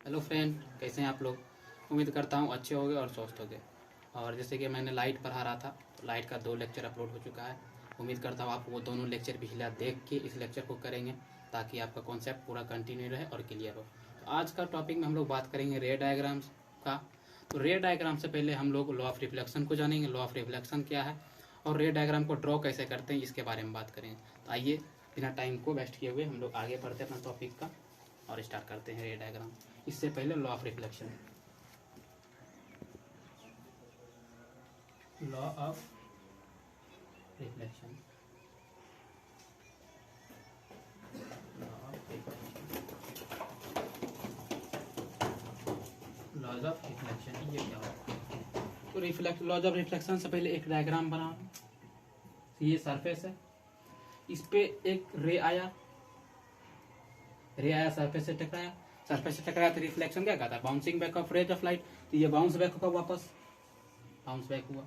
Hello friend, कैसे हैं आप लोग। उम्मीद करता हूँ अच्छे होंगे और स्वस्थ होंगे। और जैसे कि मैंने लाइट पढ़ा रहा था, तो लाइट का 2 लेक्चर अपलोड हो चुका है। उम्मीद करता हूँ आप वो दोनों लेक्चर पिछला देख के इस लेक्चर को करेंगे, ताकि आपका कॉन्सेप्ट पूरा कंटिन्यू रहे और क्लियर हो। तो आज का टॉपिक में हम लोग बात करेंगे रे डायग्राम्स का। तो रे डायग्राम से पहले हम लोग लॉ ऑफ रिफ्लेक्शन को जानेंगे, लॉ ऑफ रिफ्लेक्शन क्या है और रे डायग्राम को ड्रॉ कैसे करते हैं इसके बारे में बात करेंगे। तो आइए बिना टाइम को वेस्ट किए हुए हम लोग आगे बढ़ते हैं अपना टॉपिक का और स्टार्ट करते हैं रे डायग्राम। इससे पहले law of reflection, law of reflection, law of reflection, laws of reflection ये क्या होता है। तो रिफ्लेक्ट लॉज ऑफ रिफ्लेक्शन से पहले एक डायग्राम बनाओ। ये सरफेस है, इस पे एक रे आया, सरफेस से टकराया, तो रिफ्लेक्शन क्या कहता है, bouncing back of rays of light. तो ये बाउंस बैक होगा, वापस बाउंस बैक हुआ।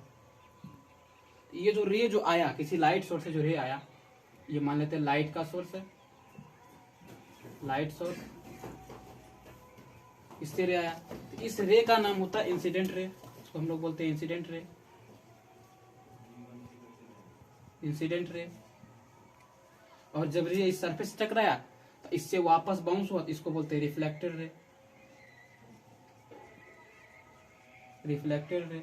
तो ये जो रे जो आया किसी लाइट सोर्स से, जो रे आया ये मान लेते हैं लाइट का सोर्स है, लाइट सोर्स, इससे रे आया। तो इस रे का नाम होता है इंसिडेंट रे, इसको हम लोग बोलते हैं इंसिडेंट रे, इंसिडेंट रे। और जब रे इस सरफेस से टकराया तो इससे वापस बाउंस हुआ, तो इसको बोलते हैं रिफ्लेक्टेड रे, रिफ्लेक्टेड रे।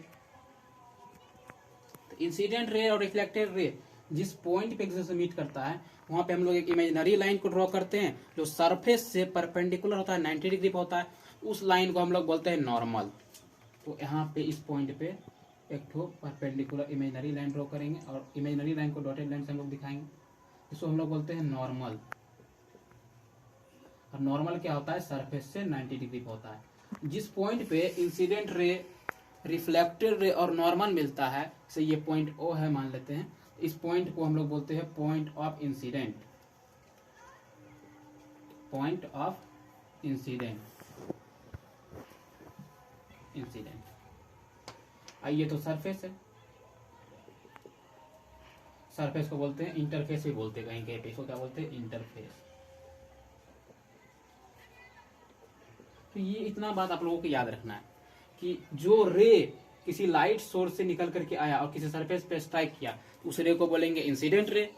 तो इंसिडेंट रे और रिफ्लेक्टेड रे जिस पॉइंट पे एक दूसरे से मीट करता है, वहां पे हम लोग एक इमेजिनरी लाइन को ड्रॉ करते हैं जो सरफेस से परपेंडिकुलर होता है, 90 डिग्री पे होता है। उस लाइन को हम लोग बोलते हैं नॉर्मल। तो यहाँ पे इस पॉइंट पे एक ठो परपेंडिकुलर इमेजिनरी लाइन ड्रॉ करेंगे और इमेजिनरी लाइन को डॉटेड लाइन से हम लोग दिखाएंगे, इसको हम लोग बोलते हैं नॉर्मल। और नॉर्मल क्या होता है, सरफेस से 90 डिग्री पे होता है। जिस पॉइंट पे इंसिडेंट रे, रिफ्लेक्टेड रे और नॉर्मल मिलता है, जैसे ये पॉइंट ओ है मान लेते हैं, इस पॉइंट को हम लोग बोलते हैं point of incident, point of incident, incident. आइए, तो सरफेस है, सरफेस को बोलते हैं इंटरफेस भी बोलते हैं, कहीं कहीं पे इसको क्या बोलते हैं, इंटरफेस। तो ये इतना बात आप लोगों को याद रखना है कि जो रे किसी लाइट सोर्स से निकल करके आया और किसी सरफेस पे स्ट्राइक किया, उस रे को बोलेंगे इंसिडेंट रे।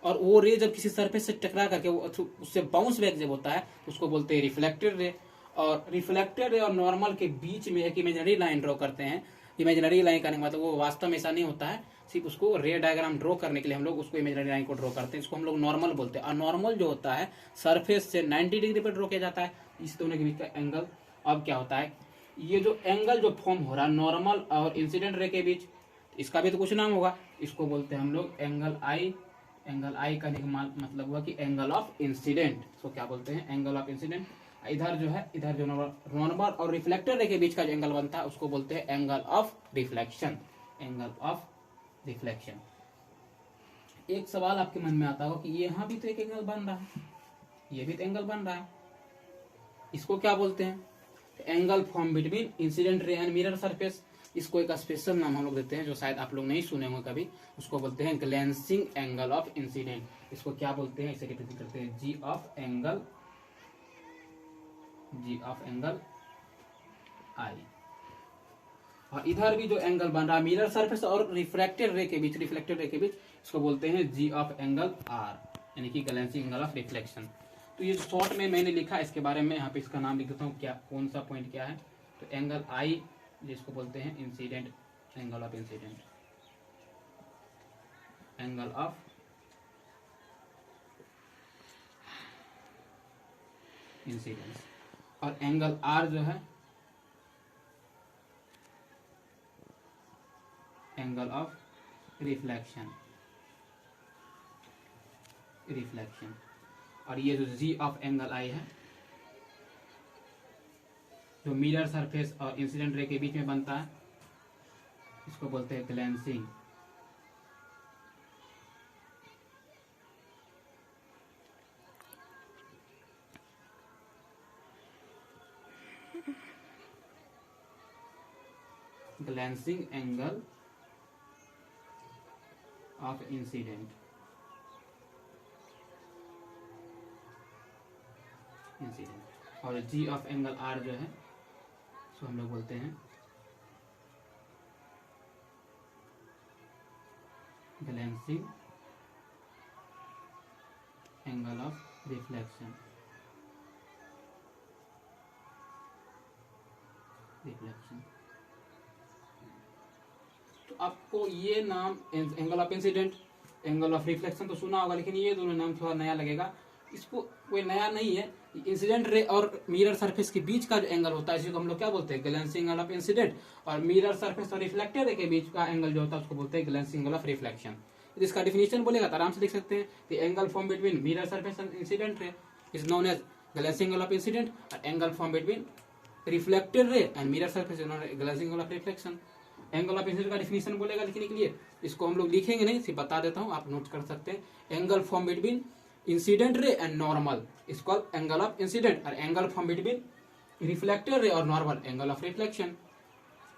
और वो रे जब किसी सरफेस से टकरा करके उससे बाउंस बैक जब होता है, उसको बोलते हैं रिफ्लेक्टेड रे। और रिफ्लेक्टेड रे और नॉर्मल के बीच में एक इमेजिनरी लाइन ड्रॉ करते हैं। इमेजिनरी लाइन करने के बाद वो वास्तव में ऐसा नहीं होता है, सिर्फ उसको रे डायग्राम ड्रॉ करने के लिए हम लोग उसको इमेजिनरी लाइन को ड्रॉ करते हैं, इसको हम लोग नॉर्मल बोलते हैं। और नॉर्मल जो होता है सरफेस से 90 डिग्री पर ड्रॉ किया जाता है, इस दोनों के बीच का एंगल। अब क्या होता है, ये जो एंगल जो फॉर्म हो रहा है नॉर्मल और इंसिडेंट रे के बीच, इसका भी तो कुछ नाम होगा, इसको बोलते हैं हम लोग एंगल आई। एंगल आई का मतलब हुआ कि एंगल ऑफ इंसिडेंट, इसको क्या बोलते हैं, एंगल ऑफ इंसिडेंट। इधर जो है, इधर जो नॉर्मल और रिफ्लेक्टेड रे के बीच का जो एंगल बनता है उसको बोलते हैं angle of reflection, angle of reflection. एक सवाल आपके मन में आता होगा कि यहाँ भी तो एक एंगल बन रहा है, ये भी तो एंगल बन रहा है, इसको क्या बोलते हैं, angle form between incident ray and mirror surface. इसको एक स्पेशल नाम हम लोग देते हैं जो शायद आप लोग नहीं सुने होंगे कभी, उसको बोलते हैं ग्लेंसिंग एंगल ऑफ इंसिडेंट। इसको क्या बोलते हैं, इसे रिप्रेजेंट करते हैं G of angle, G of angle I. और इधर भी जो एंगल बन रहा है मिरर सरफेस और रिफ्लेक्टेड रे के बीच, इसको बोलते हैं जी ऑफ एंगल आर, यानी कि ग्लेंसिंग एंगल ऑफ रिफ्लेक्शन। तो ये शॉर्ट में मैंने लिखा, इसके बारे में यहाँ पे इसका नाम लिख देता हूँ, क्या कौन सा पॉइंट क्या है। तो एंगल आई जिसको बोलते हैं incident, angle of incident, angle of incidence. और एंगल आर जो है एंगल ऑफ रिफ्लेक्शन, रिफ्लेक्शन। और ये जो जी ऑफ एंगल आई है, जो मिरर सरफेस और इंसिडेंट रे के बीच में बनता है, इसको बोलते हैं ग्लेंसिंग, ग्लेंसिंग एंगल ऑफ इंसिडेंट, इंसिडेंट। और जी ऑफ एंगल आर जो है इसको हम लोग बोलते हैं ग्लेंसिंग एंगल ऑफ रिफ्लेक्शन। तो आपको ये नाम angle of incident, angle of reflection तो सुना होगा, लेकिन ये दोनों नाम थोड़ा नया लगेगा। इसको कोई नया नहीं है। इंसिडेंट रे और मिरर सरफेस के बीच का जो एंगल होता है इसी को हम लोग क्या बोलते हैं, ग्लेंसिंग एंगल ऑफ इंसिडेंट। और मिरर सरफेस और रिफ्लेक्टेड रे के बीच का एंगल जो होता है उसको बोलते हैं ग्लेंसिंग एंगल ऑफ रिफ्लेक्शन। इसका डिफिनेशन बोलेगा तो आराम से लिख सकते हैं कि angle form between mirror surface and incident ray is known as glancing angle of incident, और angle form between reflected ray and mirror surface glancing angle of reflection. Angle of incidence का डिफिनेशन बोलेगा लिखने के लिए, इसको हम लोग लिखेंगे नहीं, सिर्फ बता देता हूं, आप नोट कर सकते हैं। Angle form between incident ray and normal is called angle of incident, और angle form between reflected ray और नॉर्मल एंगल ऑफ रिफ्लेक्शन।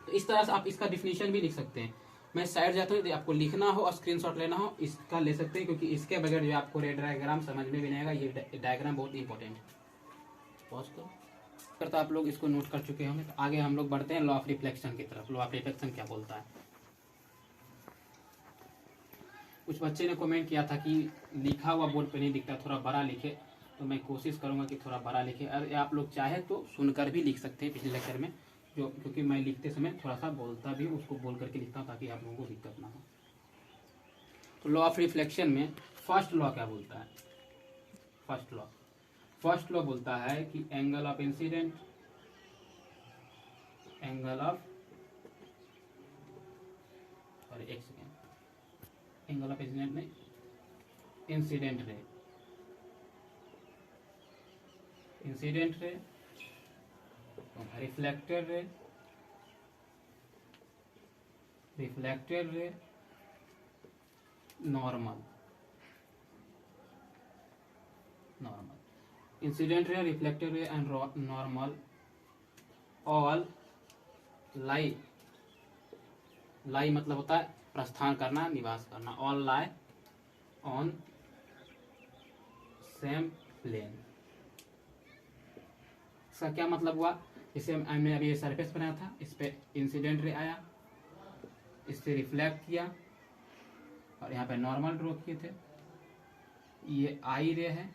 तो इस तरह से आप इसका डिफिनेशन भी लिख सकते हैं। मैं साइड जाता हूँ, आपको लिखना हो और स्क्रीनशॉट लेना हो इसका ले सकते हैं, क्योंकि इसके बगैर जो आपको रे डायग्राम समझ में भी नहीं आएगा। ये डायग्राम बहुत इंपॉर्टेंट है। पॉज करो। तो आप लोग इसको नोट कर चुके होंगे, तो आगे हम लोग बढ़ते हैं लॉ ऑफ रिफ्लेक्शन की तरफ। लॉ ऑफ रिफ्लेक्शन क्या बोलता है? कुछ बच्चे ने कमेंट किया था कि लिखा हुआ बोर्ड पे नहीं दिखता, थोड़ा बड़ा लिखे, तो मैं कोशिश करूंगा कि थोड़ा बड़ा लिखे। और आप लोग चाहे तो सुनकर भी लिख सकते हैं पिछले लेक्चर में, जो क्योंकि मैं लिखते समय थोड़ा सा बोलता भी उसको बोल करके लिखता हूँ ताकि आप लोगों को दिक्कत ना हो। तो लॉ ऑफ रिफ्लेक्शन में फर्स्ट लॉ क्या बोलता है? फर्स्ट लॉ बोलता है कि angle of incident, angle of, sorry एक सेकेंड, एंगल ऑफ इंसिडेंट में incident ray, incident ray, reflected ray, reflected ray, normal, incident ray, reflected ray and normal all lie मतलब होता है प्रस्थान करना, निवास करना। All lie on same plane. इसका क्या मतलब हुआ? जैसे हमने अभी ये सरफेस बनाया था, इस पे इंसिडेंट रे आया, इससे रिफ्लेक्ट किया और यहाँ पे नॉर्मल ड्रॉ किए थे। ये आई रे है,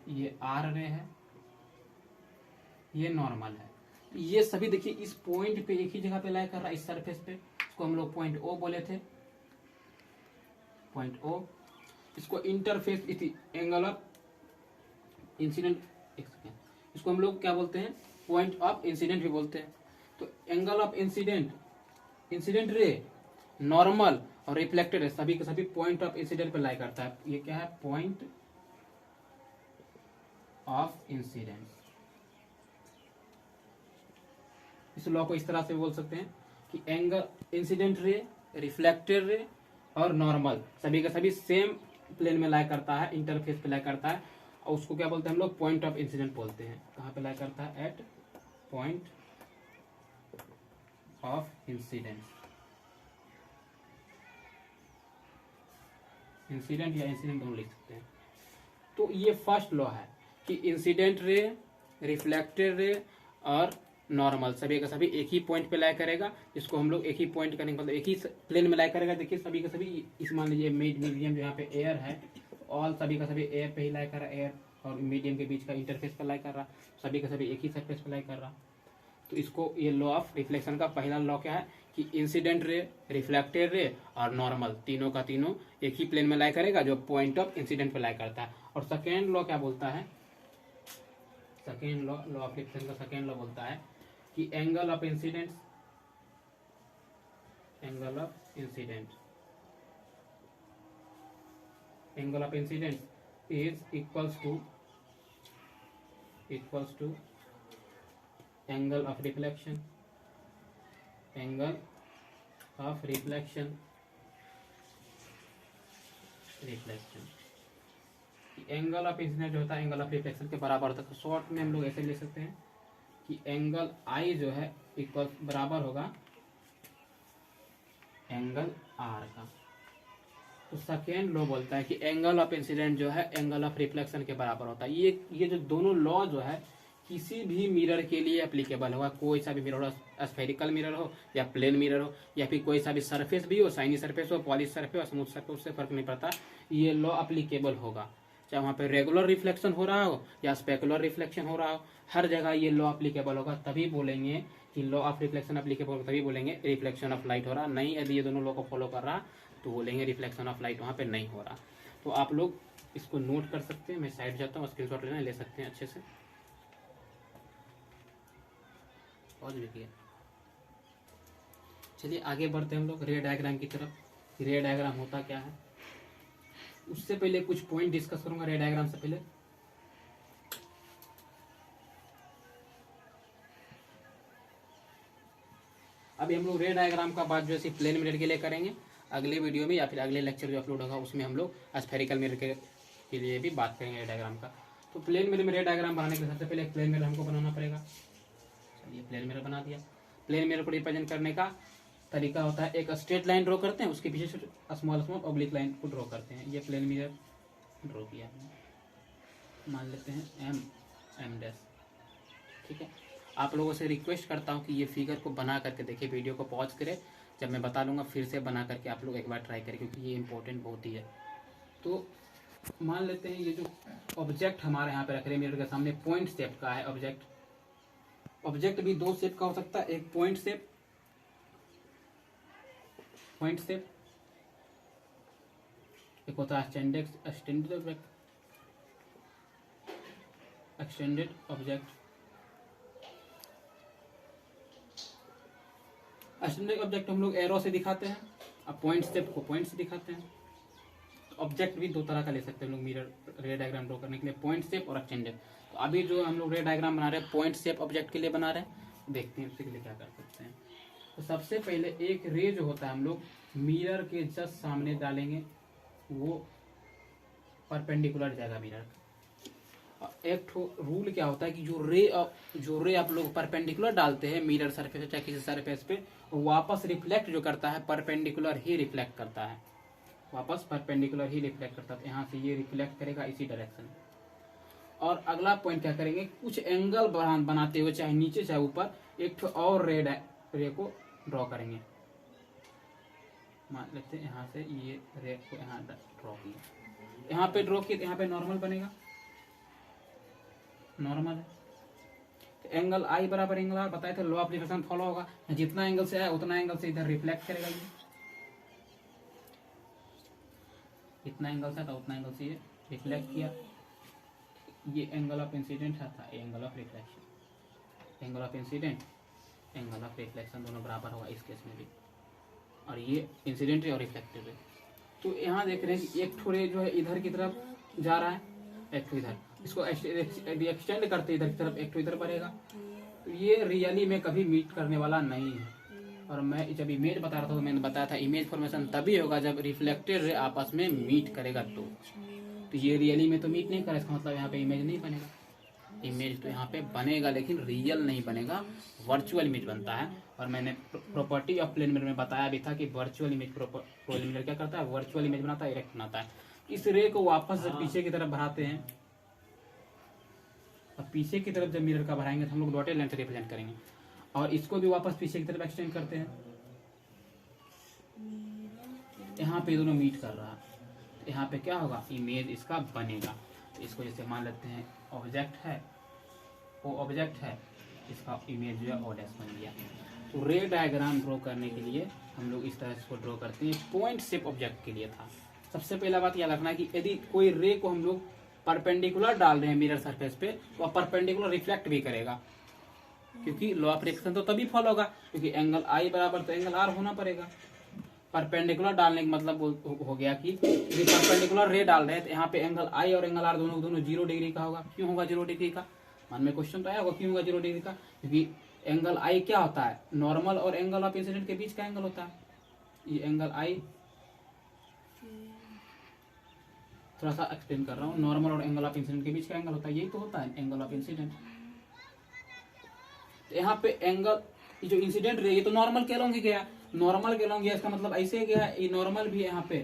ये आर रे है, ये नॉर्मल है। ये सभी देखिए इस पॉइंट पे एक ही जगह पे लाई कर रहा है, इस सरफेस पे। इसको हम लोग पॉइंट ओ बोले थे, पॉइंट ओ। इसको इंटरफेस एंगल ऑफ इंसिडेंट, इसको हम लोग क्या बोलते हैं? पॉइंट ऑफ इंसिडेंट भी बोलते हैं। तो angle of incident, incident ray, normal और रिफ्लेक्टेड रे सभी के सभी पॉइंट ऑफ इंसिडेंट पे लाई करता है। ये क्या है? Point of incident. इस लॉ को इस तरह से बोल सकते हैं कि angle incident ray, reflected ray और नॉर्मल सभी का सभी सेम प्लेन में लाई करता है, इंटरफेस पे लाई करता है, और उसको क्या बोलते हैं हम लोग? पॉइंट ऑफ इंसिडेंट बोलते हैं। कहाँ पे लाई करता है? At point of incident. Incident या इंसिडेंट दोनों लिख सकते हैं। तो ये फर्स्ट लॉ है कि इंसिडेंट रे, रिफ्लेक्टेड रे और नॉर्मल सभी का सभी एक ही पॉइंट पे लाई करेगा, जिसको हम लोग एक ही पॉइंट करने मतलब एक ही प्लेन में लाई करेगा। देखिए सभी का सभी, इस मान लीजिए मीडियम जो यहाँ पे एयर है, ऑल सभी का सभी एयर पे ही लाई कर रहा है, एयर और मीडियम के बीच का इंटरफेस पे लाई कर रहा, सभी का सभी एक ही सरफेस पे लाई कर रहा। तो इसको, ये लॉ ऑफ रिफ्लेक्शन का पहला लॉ क्या है कि इंसिडेंट रे, रिफ्लेक्टेड रे और नॉर्मल तीनों का तीनों एक ही प्लेन में लाई करेगा, जो पॉइंट ऑफ इंसिडेंट पे लाई करता है। और सेकेंड लॉ क्या बोलता है? Second law, law of reflection का सेकेंड लॉ बोलता है कि angle of incident, angle of incident, angle of incident is equals to angle of reflection, angle of reflection, angle of incident जो होता है एंगल ऑफ रिफ्लेक्शन के बराबर होता है। तो शॉर्ट में हम लोग ऐसे ले सकते हैं कि एंगल आई जो है इक्वल बराबर होगा एंगल आर का। तो सेकेंड लॉ बोलता है कि एंगल ऑफ इंसिडेंट जो है एंगल ऑफ रिफ्लेक्शन के बराबर होता है। ये जो दोनों लॉ जो है किसी भी मिरर के लिए एप्लीकेबल होगा, कोई सा भी मिरर हो, स्फेरिकल मिरर हो या प्लेन मिरर हो या फिर कोई सा भी सरफेस भी हो, शाइनी सरफेस हो, पॉलिश सरफेस हो, स्मूथ सरफेस, उससे फर्क नहीं पड़ता, ये लॉ एप्लीकेबल होगा। चाहे वहाँ पे रेगुलर रिफ्लेक्शन हो रहा हो या स्पेकुलर रिफ्लेक्शन हो रहा हो, हर जगह ये लॉ एप्लीकेबल होगा। तभी बोलेंगे कि लॉ ऑफ रिफ्लेक्शन एप्लीकेबल होगा, तभी बोलेंगे रिफ्लेक्शन ऑफ लाइट हो रहा। नहीं, यदि ये दोनों लॉ को फॉलो कर रहा तो बोलेंगे रिफ्लेक्शन ऑफ लाइट वहाँ पे नहीं हो रहा। तो आप लोग इसको नोट कर सकते हैं। मैं साइड जाता हूँ, स्क्रीनशॉट लेना ले सकते हैं अच्छे से। पॉज भी किया। चलिए आगे बढ़ते हैं हम लोग रे डायग्राम की तरफ। रे डायग्राम होता क्या है, उससे पहले कुछ पॉइंट डिस्कस करूंगा रे डायग्राम से पहले। अभी हम लोग रे डायग्राम का बात जो है प्लेन मिरर के लिए करेंगे अगले वीडियो में, या फिर अगले लेक्चर जो अपलोड होगा उसमें हम लोग स्फेरिकल मिरर के लिए भी बात करेंगे रे डायग्राम का। तो प्लेन मिरर में रे डायग्राम बनाने के लिए सबसे पहले एक प्लेन मिरर हमको बनाना पड़ेगा। चलिए प्लेन मिरर बना दिया। प्लेन मिरर को रिप्रेजेंट करने का तरीका होता है, एक स्ट्रेट लाइन ड्रॉ करते हैं, उसके पीछे स्मॉल स्मॉल ऑब्लिक लाइन को ड्रॉ करते हैं। ये प्लेन मिरर ड्रॉ किया, मान लेते हैं एम डैश। ठीक है, आप लोगों से रिक्वेस्ट करता हूँ कि ये फिगर को बना करके देखिए, वीडियो को पॉज करें, जब मैं बता लूँगा फिर से बना करके आप लोग एक बार ट्राई करें, क्योंकि ये इंपॉर्टेंट बहुत ही है। तो मान लेते हैं ये जो ऑब्जेक्ट हमारे यहाँ पे रख रहे हैं मिरर के सामने, पॉइंट शेप का है ऑब्जेक्ट। ऑब्जेक्ट भी दो शेप का हो सकता है, एक पॉइंट शेप, एक होता है एक्सटेंडेड ऑब्जेक्ट। एक्सटेंडेड ऑब्जेक्ट हम लोग एरो से दिखाते हैं, अब पॉइंट शेप को पॉइंट से दिखाते हैं। ऑब्जेक्ट भी दो तरह का ले सकते हैं हम लोग मिरर रे डायग्राम ड्रॉ करने के लिए, पॉइंट शेप और एक्सटेंडेड। तो अभी जो हम लोग रे डायग्राम बना रहे हैं पॉइंट शेप ऑब्जेक्ट के लिए बना रहे हैं, देखते हैं उसके लिए क्या कर सकते हैं। तो सबसे पहले एक रे जो होता है हम लोग मिरर के जस्ट सामने डालेंगे, वो परपेंडिकुलर जाएगा मिरर। एक रूल क्या होता है कि जो रे आप लोग परपेंडिकुलर डालते हैं मिरर सरफेस चाहे किसी सरफेस पे, वो वापस रिफ्लेक्ट जो करता है परपेंडिकुलर ही रिफ्लेक्ट करता है, वापस परपेंडिकुलर ही रिफ्लेक्ट करता है। यहाँ से ये रिफ्लेक्ट करेगा इसी डायरेक्शन। और अगला पॉइंट क्या करेंगे, कुछ एंगल बनाते हुए चाहे नीचे चाहे ऊपर एक और रे को ड्रॉ करेंगे। मान लेते हैं यहाँ से ये रे को यहाँ ड्रॉ किया, यहाँ पे ड्रॉ किया, यहाँ पे नॉर्मल बनेगा, नॉर्मल है। तो एंगल आई बराबर एंगल आर, बताए थे लॉ ऑफ रिफ्लेक्शन फॉलो होगा, जितना एंगल से आया उतना एंगल से इधर रिफ्लेक्ट करेगा। ये इतना एंगल से था उतना एंगल से ये रिफ्लेक्ट किया। ये एंगल ऑफ इंसिडेंट था, angle of reflection, angle of incident angle of reflection दोनों बराबर होगा इस केस में भी। और ये इंसिडेंट और रिफ्लेक्टिव है। तो यहाँ देख रहे हैं कि एक ठोरे जो है इधर की तरफ जा रहा है, एक ठो इधर, इसको एक्सटेंड करते इधर की तरफ, एक ठो इधर बढ़ेगा। तो ये रियली में कभी मीट करने वाला नहीं है। और मैं जब इमेज बता रहा था तो मैंने बताया था इमेज फॉर्मेशन तभी होगा जब रिफ्लेक्टेड रे आपस में मीट करेगा। तो ये रियली में तो मीट नहीं करेगा, इसका मतलब यहाँ पे इमेज नहीं बनेगा। इमेज तो यहाँ पे बनेगा लेकिन रियल नहीं बनेगा, वर्चुअल इमेज बनता है। और मैंने प्रॉपर्टी ऑफ प्लेन मिरर में बताया भी था कि वर्चुअल इमेज प्लेन मिरर क्या करता है, वर्चुअल इमेज बनाता है, इरेक्ट बनाता है। इस रे को वापस जब पीछे की तरफ बढ़ाते हैं, और पीछे की तरफ जब मिरर का बढ़ाएंगे तो हम लोग डॉटेड लाइन से रिप्रेजेंट करेंगे, और इसको भी वापस पीछे की तरफ एक्सटेंड करते हैं। यहाँ पे दोनों मीट कर रहा है, तो यहाँ पे क्या होगा, इमेज इसका बनेगा। तो इसको जैसे मान लेते हैं ऑब्जेक्ट है, वो ऑब्जेक्ट है, इसका इमेज जो है ओ डैश बन गया। तो रे डायग्राम ड्रॉ करने के लिए हम लोग इस तरह से ड्रॉ करते हैं। पॉइंट शेप ऑब्जेक्ट के लिए था। सबसे पहला बात याद रखना है कि यदि कोई रे को हम लोग परपेंडिकुलर डाल रहे हैं मिरर सरफेस पे, तो परपेंडिकुलर रिफ्लेक्ट भी करेगा, क्योंकि लॉ ऑफ रिफ्लेक्शन तो तभी फॉलो होगा क्योंकि एंगल आई बराबर तो एंगल आर होना पड़ेगा। परपेंडिकुलर डालने का मतलब हो गया कि यदि परपेंडिकुलर रे डाल रहे हैं तो यहाँ पे एंगल आई और एंगल आर दोनों 0 डिग्री का होगा। क्यों होगा 0 डिग्री का, मन में क्वेश्चन तो आया होगा क्यों होगा 0 डिग्री का, क्योंकि एंगल आई क्या होता है, नॉर्मल और एंगल ऑफ इंसिडेंट के बीच का एंगल होता है। ये एंगल आई थोड़ा सा एक्सप्लेन कर रहा हूँ, नॉर्मल और एंगल ऑफ इंसिडेंट के बीच का एंगल होता है, यही तो होता है एंगल ऑफ इंसिडेंट। तो यहाँ पे एंगल जो इंसिडेंट रे, ये तो नॉर्मल के लॉन्ग ही गया, नॉर्मल के लॉन्ग गया, इसका मतलब ऐसे गया, ये नॉर्मल भी है यहाँ पे,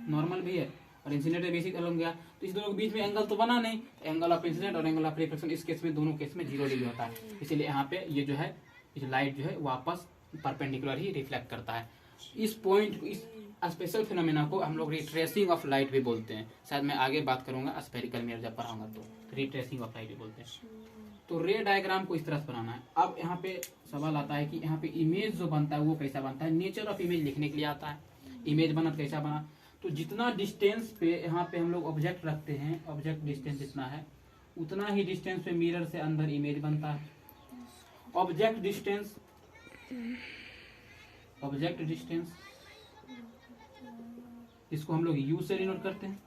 नॉर्मल भी है और इंसिडेंट है बेसिक अलग गया, तो इस दोनों के बीच में एंगल तो बना नहीं, एंगल ऑफ इंसिडेंट और एंगल ऑफ रिफ्लेक्शन इस केस में दोनों केस में 0 डिग्री होता है। इसीलिए यहाँ पे ये जो है लाइट जो है वापस परपेंडिकुलर ही रिफ्लेक्ट करता है। इस पॉइंट इस स्पेशल फिनोमेना को हम लोग रिट्रेसिंग ऑफ लाइट भी बोलते हैं। शायद मैं आगे बात करूंगा स्फेरिकल मिरर जब पढ़ाऊंगा तो रिट्रेसिंग ऑफ लाइट भी बोलते हैं। तो रे डायग्राम को इस तरह से बनाना है। अब यहाँ पे सवाल आता है कि यहाँ पे इमेज जो बनता है वो कैसा बनता है। नेचर ऑफ इमेज लिखने के लिए आता है, इमेज बना तो कैसा बना। तो जितना डिस्टेंस पे यहाँ पे हम लोग ऑब्जेक्ट रखते हैं, ऑब्जेक्ट डिस्टेंस जितना है उतना ही डिस्टेंस पे मिरर से अंदर इमेज बनता है। ऑब्जेक्ट डिस्टेंस इसको हम लोग यू से डिनोट करते हैं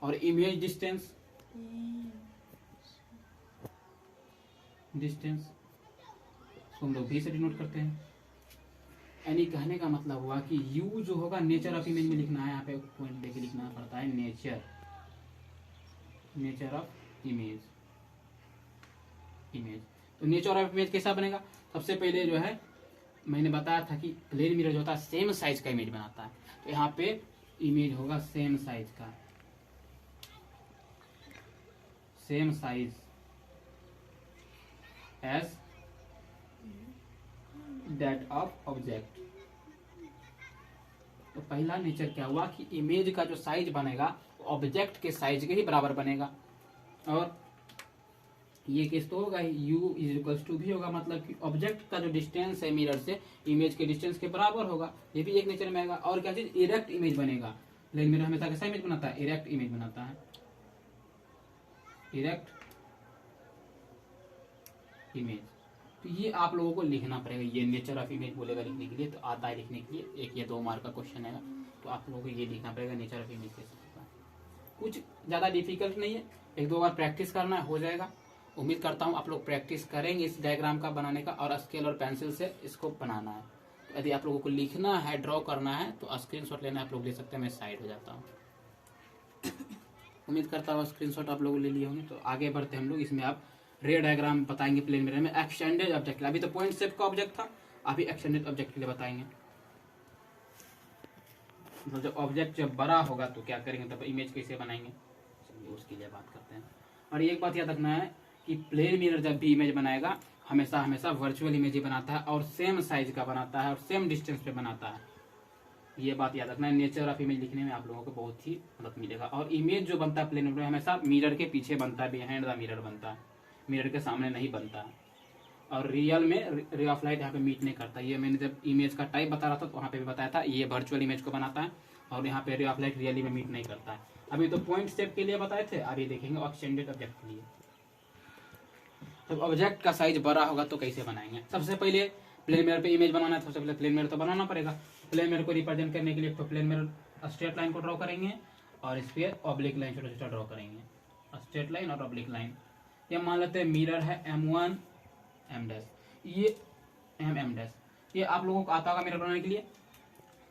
और इमेज डिस्टेंस इसको हम लोग भी से डिनोट करते हैं। यानी कहने का मतलब हुआ कि यू जो होगा नेचर ऑफ इमेज में लिखना है, यहाँ पे पॉइंट देके लिखना पड़ता है नेचर ऑफ इमेज। तो नेचर ऑफ इमेज कैसा बनेगा। सबसे पहले जो है मैंने बताया था कि प्लेन मिरर जो होता है सेम साइज का इमेज बनाता है। तो यहाँ पे इमेज होगा same size as that of object. तो पहला नेचर क्या हुआ कि इमेज का जो साइज बनेगा ऑब्जेक्ट के साइज के ही बराबर बनेगा। और ये केस तो होगा u इज इक्वल्स टू भी होगा, मतलब कि ऑब्जेक्ट का जो डिस्टेंस है मिरर से इमेज के डिस्टेंस के बराबर होगा। ये भी एक नेचर में आएगा। और क्या चीज इरेक्ट इमेज बनेगा। प्लेन मिरर हमेशा कैसा इमेज बनाता है, इरेक्ट इमेज बनाता है, इरेक्ट इमेज। तो ये आप लोगों को लिखना पड़ेगा। ये नेचर ऑफ इमेज बोलेगा लिखने के लिए, तो आता है लिखने के लिए, 1 या 2 मार्क का क्वेश्चन है। तो आप लोगों को ये लिखना पड़ेगा नेचर ऑफ इमेज कैसे होता है। कुछ ज्यादा डिफिकल्ट नहीं है, 1-2 बार प्रैक्टिस करना है, हो जाएगा। उम्मीद करता हूँ आप लोग प्रैक्टिस करेंगे इस डायग्राम का बनाने का और स्केल और पेंसिल से इसको बनाना है। तो यदि आप लोगों को लिखना है, ड्रॉ करना है तो स्क्रीनशॉट लेना आप लोग ले सकते हैं। मैं साइड हो जाता हूँ। उम्मीद करता हूँ स्क्रीनशॉट आप लोग ले लिए होंगे। तो आगे बढ़ते हम लोग। इसमें आप रे डायग्राम बताएंगे प्लेन मिरर में एक्सटेंडेड ऑब्जेक्ट। अभी तो पॉइंट शेप का ऑब्जेक्ट था, अभी एक्सटेंडेड ऑब्जेक्ट के लिए बताएंगे। तो जब ऑब्जेक्ट जब बड़ा होगा तो क्या करेंगे, तब इमेज कैसे बनाएंगे, चलिए उसके लिए बात करते हैं। और एक बात याद रखना है कि प्लेन मिरर जब भी इमेज बनाएगा हमेशा वर्चुअल इमेज ही बनाता है और सेम साइज का बनाता है और सेम डिस्टेंस पे बनाता है। ये बात याद रखना है। नेचर ऑफ इमेज लिखने में आप लोगों को बहुत ही मदद मिलेगा। और इमेज जो बनता है प्लेन मिरर हमेशा मिरर के पीछे बनता है, बिहाइंड द मिरर बनता है, मिरर के सामने नहीं बनता है। और रियल में रे ऑफ लाइट यहाँ पे मीट नहीं करता। ये मैंने जब इमेज का टाइप बता रहा था तो वहाँ पे भी बताया था, ये वर्चुअल इमेज को बनाता है और यहाँ पे रे ऑफ लाइट रियली में मीट नहीं करता है। अभी तो पॉइंट शेप के लिए बताए थे, अभी देखेंगे एक्सटेंडेड ऑब्जेक्ट के लिए। जब ऑब्जेक्ट का साइज बड़ा होगा तो कैसे बनाएंगे। सबसे पहले प्लेन मिरर पे इमेज बनाना है, सबसे पहले प्लेन मिरर तो बनाना पड़ेगा। प्लेन मिरर को रिप्रेजेंट करने के लिए तो प्लेन मिरर स्ट्रेट लाइन को ड्रॉ करेंगे और इस पे ऑब्लिक लाइन छोटा छोटा ड्रॉ करेंगे, स्ट्रेट लाइन और ऑब्लिक लाइन। ये मान लेते हैं मिरर है M1 M', ये M'। ये आप लोगों को आता होगा मिरर बनाने के लिए।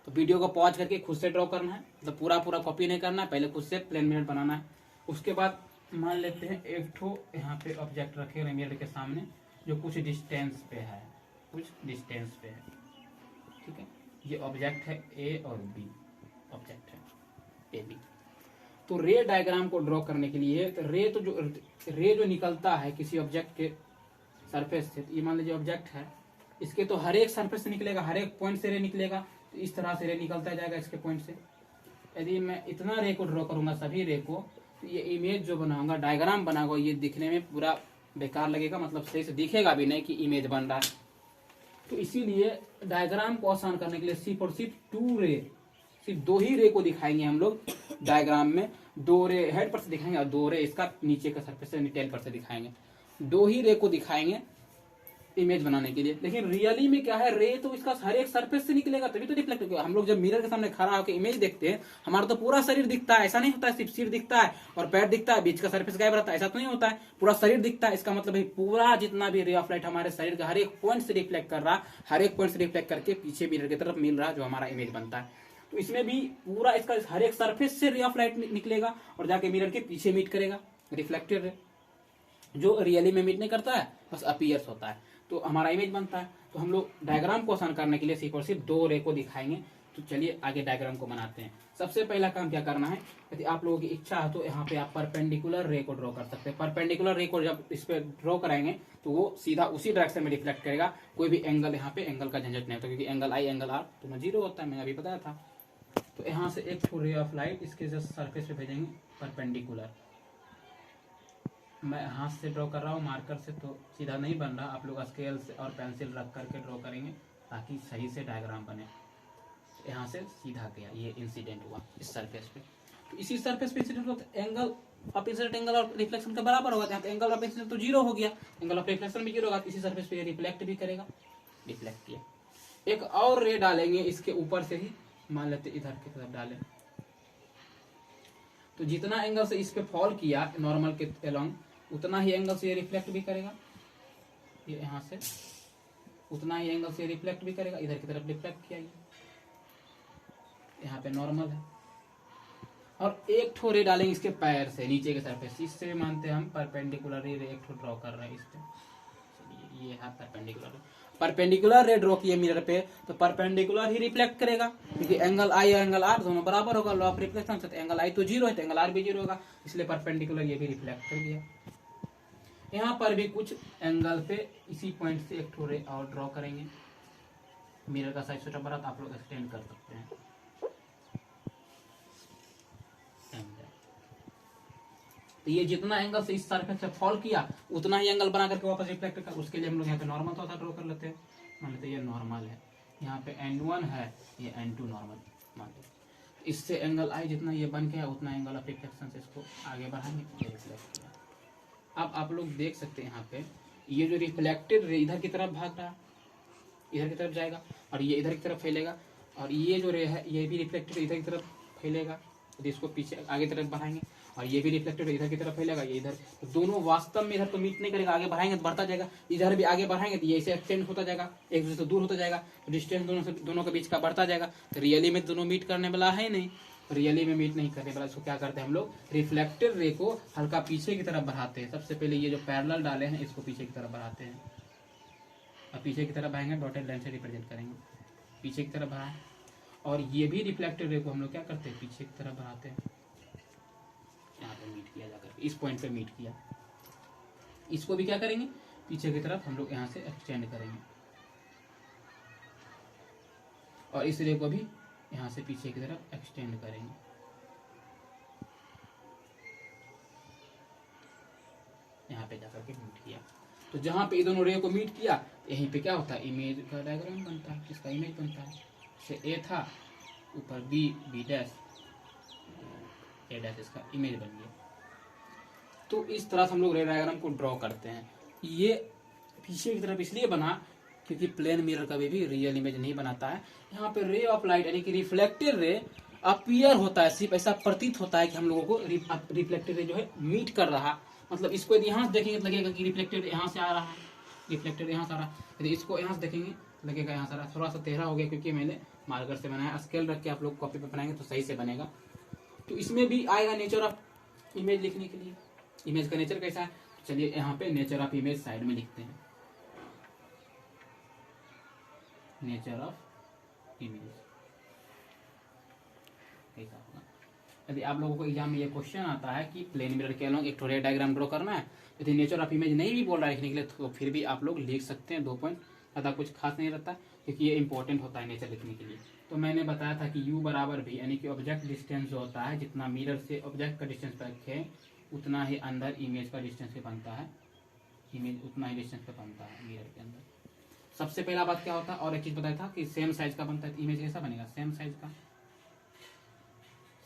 तो वीडियो को पॉज करके खुद से ड्रॉ करना है, तो पूरा कॉपी नहीं करना है, पहले खुद से प्लेन मिरर बनाना है। उसके बाद मान लेते हैं एक ठो यहाँ पे ऑब्जेक्ट रखे मिरर के सामने जो कुछ डिस्टेंस पे है, ठीक है। ये ऑब्जेक्ट है A और B, ऑब्जेक्ट है AB। तो रे डायग्राम को ड्रॉ करने के लिए तो रे जो निकलता है किसी ऑब्जेक्ट के सरफेस से, तो ये मान लीजिए ऑब्जेक्ट है, इसके तो हर एक सरफेस से निकलेगा, हर एक पॉइंट से रे निकलेगा। तो इस तरह से रे निकलता जाएगा इसके पॉइंट से। यदि मैं इतना रे को ड्रॉ करूंगा सभी रे को, तो ये इमेज जो बनाऊंगा, डायग्राम बनाऊंगा, ये दिखने में पूरा बेकार लगेगा, मतलब सही से दिखेगा भी नहीं कि इमेज बन रहा है। तो इसीलिए डायग्राम को आसान करने के लिए सिर्फ 2 ही रे को दिखाएंगे हम लोग डायग्राम में। 2 रे हेड पर से दिखाएंगे और 2 रे इसका नीचे का सरफेस से टेल पर से दिखाएंगे। 2 ही रे को दिखाएंगे इमेज बनाने के लिए। लेकिन रियली में क्या है, रे तो इसका हर एक सरफेस से निकलेगा तभी तो रिफ्लेक्ट होगा। हम लोग जब मिरर के सामने खड़ा होकर इमेज देखते हैं, हमारा तो पूरा शरीर दिखता है। ऐसा नहीं होता है सिर्फ सिर दिखता है और पैर दिखता है, बीच का सरफेस गायब रहता है, ऐसा तो नहीं होता है। पूरा शरीर दिखता है। इसका मतलब है पूरा जितना भी रे ऑफ लाइट हमारे शरीर का हर एक पॉइंट से रिफ्लेक्ट कर रहा, हर एक पॉइंट से रिफ्लेक्ट करके पीछे मिरर की तरफ मिल रहा, जो हमारा इमेज बनता है। तो इसमें भी पूरा इसका हर एक सरफेस से रे ऑफ लाइट निकलेगा और जाके मिरर के पीछे मीट करेगा, रिफ्लेक्टेड रे, जो रियली में मीट नहीं करता है, बस अपीयर्स होता है। तो हमारा इमेज बनता है। तो हम लोग डायग्राम को आसान करने के लिए सिर्फ 2 रे को दिखाएंगे तो चलिए आगे डायग्राम को बनाते हैं। सबसे पहला काम क्या करना है, यदि आप लोगों की इच्छा है तो यहाँ पे आप परपेंडिकुलर रे को ड्रॉ कर सकते हैं। परपेंडिकुलर रे को जब इस पे ड्रॉ कराएंगे तो वो सीधा उसी डायरेक्शन में रिफ्लेक्ट करेगा, कोई भी एंगल यहाँ पे एंगल का झंझट नहीं होता, क्योंकि एंगल आई एंगल आर दोनों जीरो होता है, मैंने अभी बताया था। तो यहाँ से एक रे ऑफ लाइट इसके जस्ट सरफेस पे भेजेंगे परपेंडिकुलर। मैं हाथ से ड्रॉ कर रहा हूँ मार्कर से, तो सीधा नहीं बन रहा, आप लोग स्केल से और पेंसिल रख करके ड्रॉ करेंगे ताकि सही से डायग्राम बने। यहाँ से सीधा गया, ये इंसिडेंट हुआ इस सरफेस पे। तो इसी सरफेस पे इंसिडेंट हुआ तो एंगल ऑफ इंसिडेंट एंगल और रिफ्लेक्शन का बराबर होगा। यहाँ पे एंगल ऑफ इंसिडेंट तो जीरो हो गया, एंगल ऑफ रिफ्लेक्शन भी जीरो होगा, इसी सरफेस पे रिफ्लेक्ट भी करेगा। रिफ्लेक्ट किया, एक और रे डालेंगे इसके ऊपर से ही, मान लेते इधर की तरफ डालें, तो जितना एंगल से इस पे फॉल किया नॉर्मल के अलोंग, उतना ही एंगल से ये रिफ्लेक्ट भी करेगा। ये यहाँ से उतना ही एंगल से रिफ्लेक्ट भी करेगा, इधर की तरफ रिफ्लेक्ट किया, यहाँ पे नॉर्मल है। और एक ठो रे डालेंगे इसके पैर से नीचे के सरफेस, इससे मानते हैं हम परपेंडिकुलर रे एक ठो ड्रॉ कर रहे हैं इस पे। चलिए ये है परपेंडिकुलर। परपेंडिकुलर रे ड्रॉ किए मिरर पे तो परपेंडिकुलर ही रिफ्लेक्ट करेगा, क्योंकि एंगल आई और एंगल आर दोनों बराबर होगा, लॉ ऑफ रिफ्लेक्शन से। एंगल आई तो जीरो है तो एंगल आर भी जीरो होगा, इसलिए परपेंडिकुलर ये भी रिफ्लेक्ट कर दिया। यहाँ पर भी कुछ एंगल पे इसी पॉइंट से एक ठो रे और ड्रॉ करेंगे। मिरर का साइज छोटा बड़ा तो आप लोग एक्सटेंड कर सकते हैं। तो ये जितना एंगल से इस सरफेस से फॉल किया उतना ही एंगल बना करके वापस रिफ्लेक्ट कर, उसके लिए हम लोग यहाँ पे नॉर्मल थोड़ा सा ड्रॉ कर लेते हैं। मान लेते हैं ये नॉर्मल है, यहाँ पे n1 है, ये n2 नॉर्मल मान लेते। इससे एंगल आई जितना ये बन गया उतना एंगल ऑफ रिफ्लेक्शन से इसको आगे बढ़ाएंगे, ये रिफ्लेक्ट किया। अब आप लोग देख सकते हैं यहाँ पे ये जो रिफ्लेक्टेड रे इधर की तरफ भाग रहा है, इधर की तरफ जाएगा, और ये इधर की तरफ फैलेगा, और ये जो रे है ये भी रिफ्लेक्टेड इधर की तरफ फैलेगा, तो इसको पीछे आगे तरफ बढ़ाएंगे, और ये भी रिफ्लेक्टेड इधर की तरफ फैलेगा, ये इधर। तो दोनों वास्तव में इधर तो मीट नहीं करेगा, आगे बढ़ाएंगे तो बढ़ता जाएगा, इधर भी आगे बढ़ाएंगे तो ये ऐसे एक्सटेंड होता जाएगा, एक दूसरे से दूर होता जाएगा, तो डिस्टेंस दोनों के बीच का बढ़ता जाएगा। तो रियली में दोनों मीट करने वाला है नहीं, रियली में मीट नहीं करने वाला। इसको क्या करते हैं हम लोग, रिफ्लेक्टेड रे को हल्का पीछे की तरफ बढ़ाते हैं। सबसे पहले ये जो पैरेलल डाले हैं इसको पीछे की तरफ बढ़ाते हैं, और पीछे की तरफ बढ़ाएंगे, डॉटेड लाइन से रिप्रेजेंट करेंगे, पीछे की तरफ बढ़ाएं। और ये भी रिफ्लेक्टेड रे को हम लोग क्या करते हैं, पीछे की तरफ बढ़ाते हैं, यहाँ पे मीट किया जाकर, इस पॉइंट पे मीट किया। इसको भी क्या करेंगे, पीछे की तरफ हम लोग यहाँ से एक्सटेंड करेंगे, और इस रे को भी यहाँ से पीछे की तरफ एक्सटेंड करेंगे। यहाँ पे जाकर के मीट किया, तो जहाँ पे दोनों रे को मीट किया यहीं पे क्या होता है, इमेज का डायग्राम बनता है, इसका इमेज बनता है। से ए था, ऊपर बी, बी डैश, ए डैश, इसका इमेज बन गया। तो इस तरह से हम लोग रे डायग्राम को ड्रॉ करते हैं। ये पीछे की तरफ इसलिए बना क्योंकि प्लेन मिरर कभी भी रियल इमेज नहीं बनाता है। यहाँ पे रे ऑफ लाइट यानी कि रिफ्लेक्टेड रे अपीयर होता है, सिर्फ ऐसा प्रतीत होता है कि हम लोगों को रिफ्लेक्टेड रे जो है मीट कर रहा, मतलब इसको यदि यहाँ से देखेंगे तो लगेगा कि रिफ्लेक्टेड यहाँ से आ रहा है, रिफ्लेक्टेड यहाँ से आ रहा है। यदि इसको यहाँ से देखेंगे लगेगा यहाँ से आ रहा है। थोड़ा सा टेढ़ा हो गया क्योंकि मैंने मार्कर से बनाया, स्केल रख के आप लोग कॉपी पे बनाएंगे तो सही से बनेगा। तो इसमें भी आएगा नेचर ऑफ इमेज लिखने के लिए, इमेज का नेचर कैसा है। चलिए यहाँ पे नेचर ऑफ इमेज साइड में लिखते हैं, नेचर ऑफ इमेज कैसा होगा। यदि आप लोगों को एग्जाम में ये क्वेश्चन आता है कि प्लेन मिरर के अलॉन्ग एक रे डायग्राम ड्रॉ करना है, यदि नेचर ऑफ इमेज नहीं भी बोल रहा है लिखने के लिए तो फिर भी आप लोग लिख सकते हैं, 2 पॉइंट, ज़्यादा कुछ खास नहीं रहता क्योंकि ये इंपॉर्टेंट होता है नेचर लिखने के लिए। तो मैंने बताया था कि u बराबर भी यानी कि ऑब्जेक्ट डिस्टेंस जो होता है, जितना मिरर से ऑब्जेक्ट का डिस्टेंस रखें उतना ही अंदर इमेज का डिस्टेंस पे बनता है, इमेज उतना ही डिस्टेंस पे बनता है मिरर के अंदर। सबसे पहला बात क्या होता है, और एक चीज बताया था कि सेम साइज का बनता है, इमेज कैसा बनेगा, सेम साइज का,